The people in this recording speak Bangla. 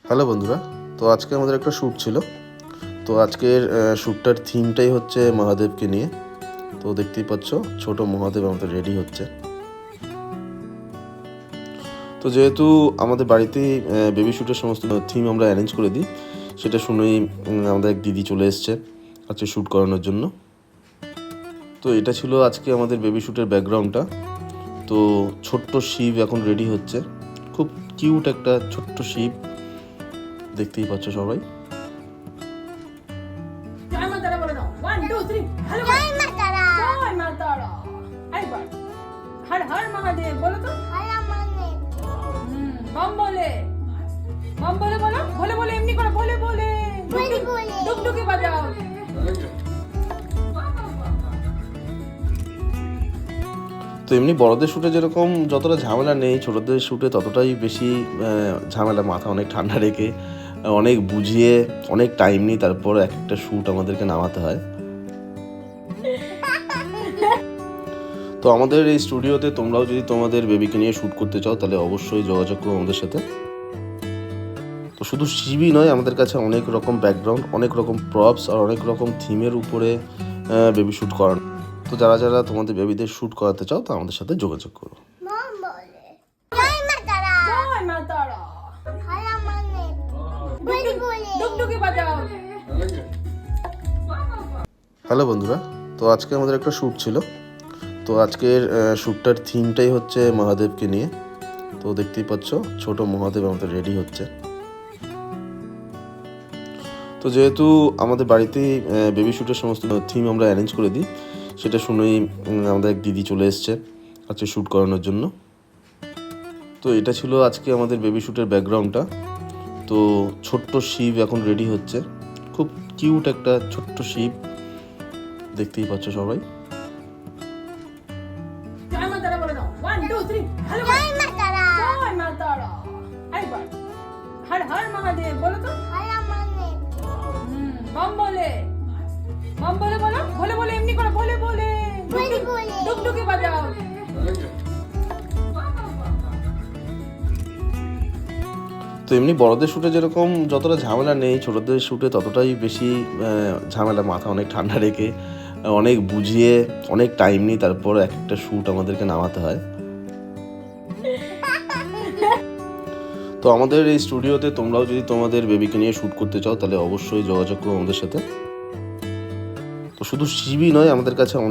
হ্যালো বন্ধুরা, তো আজকে আমাদের একটা শ্যুট ছিল। তো আজকের শ্যুটটার থিমটাই হচ্ছে মহাদেবকে নিয়ে। তো দেখতেই পাচ্ছ ছোট মহাদেব আমাদের রেডি হচ্ছে। তো যেহেতু আমাদের বাড়িতেই বেবি শ্যুটের সমস্ত থিম আমরা অ্যারেঞ্জ করে দিই, সেটা শুনেই আমাদের এক দিদি চলে এসছে আজকে শ্যুট করানোর জন্য। তো এটা ছিল আজকে আমাদের বেবি শ্যুটের ব্যাকগ্রাউন্ডটা। তো ছোট্ট শিব এখন রেডি হচ্ছে, খুব কিউট একটা ছোট্ট শিব, দেখতেই পাচ্ছ সবাই। জয় মা তারা বলে দাও 1 2 3 হ্যালো জয় মা তারা আরেকবার হর হর মহাদেব বলো তো হর মহাদেব বম বলে বলো বলে বলে এমনি করে বলে বলে ডুগডুগি বাজাও। তো এমনি বড়দের শ্যুটে যেরকম যতটা ঝামেলা নেই, ছোটদের শ্যুটে ততটাই বেশি ঝামেলা। মাথা অনেক ঠান্ডা রেখে, অনেক বুঝিয়ে, অনেক টাইম নিয়ে তারপর এক একটা শ্যুট আমাদেরকে নামাতে হয়। তো আমাদের এই স্টুডিওতে তোমরাও যদি তোমাদের বেবিকে নিয়ে শ্যুট করতে চাও তাহলে অবশ্যই যোগাযোগ করো আমাদের সাথে। তো শুধু শিবই নয়, আমাদের কাছে অনেক রকম ব্যাকগ্রাউন্ড, অনেক রকম প্রপস আর অনেক রকম থিমের উপরে বেবি শ্যুট করানো। তো যারা যারা তোমাদের বেবিদের শ্যুট করাতে চাও তা আমাদের সাথে যোগাযোগ করো। হ্যালো বন্ধুরা, তো আজকে আমাদের একটা শ্যুট ছিল। তো আজকের শ্যুটটার থিমটাই হচ্ছে মহাদেবকে নিয়ে। তো দেখতেই পাচ্ছ ছোট মহাদেব আমাদের রেডি হচ্ছে। তো যেহেতু আমাদের বাড়িতেই বেবি শ্যুটের সমস্ত থিম আমরা অ্যারেঞ্জ করে দিই, সেটা শুনেই আমাদের এক দিদি চলে এসছে আজকে শ্যুট করানোর জন্য। তো এটা ছিল আজকে আমাদের বেবি শ্যুটের ব্যাকগ্রাউন্ডটা। তো ছোট্ট শিব এখন রেডি হচ্ছে, খুব কিউট একটা ছোট্ট শিব, দেখতেই পাচ্ছ সবাই। জয় মা তারা বলে দাও 1 2 3 হ্যালো জয় মা তারা আরেকবার হর হর মহাদেব বলো তো হর মহাদেব বম বলে বলো বলে এমনি করে বলে বলে ডুগডুগি বাজাও। তো এমনি বড়দের শ্যুটে যেরকম যতটা ঝামেলা নেই, ছোটদের শ্যুটে ততটাই বেশি ঝামেলা। মাথা অনেক ঠান্ডা রেখে, অনেক বুঝিয়ে, অনেক টাইম নিয়ে তারপর এক একটা শ্যুট আমাদেরকে নামাতে হয়। তো আমাদের এই স্টুডিওতে তোমরাও যদি তোমাদের বেবিকে নিয়ে শ্যুট করতে চাও তাহলে অবশ্যই যোগাযোগ করো আমাদের সাথে। তো শুধু শিবই নয়, আমাদের কাছে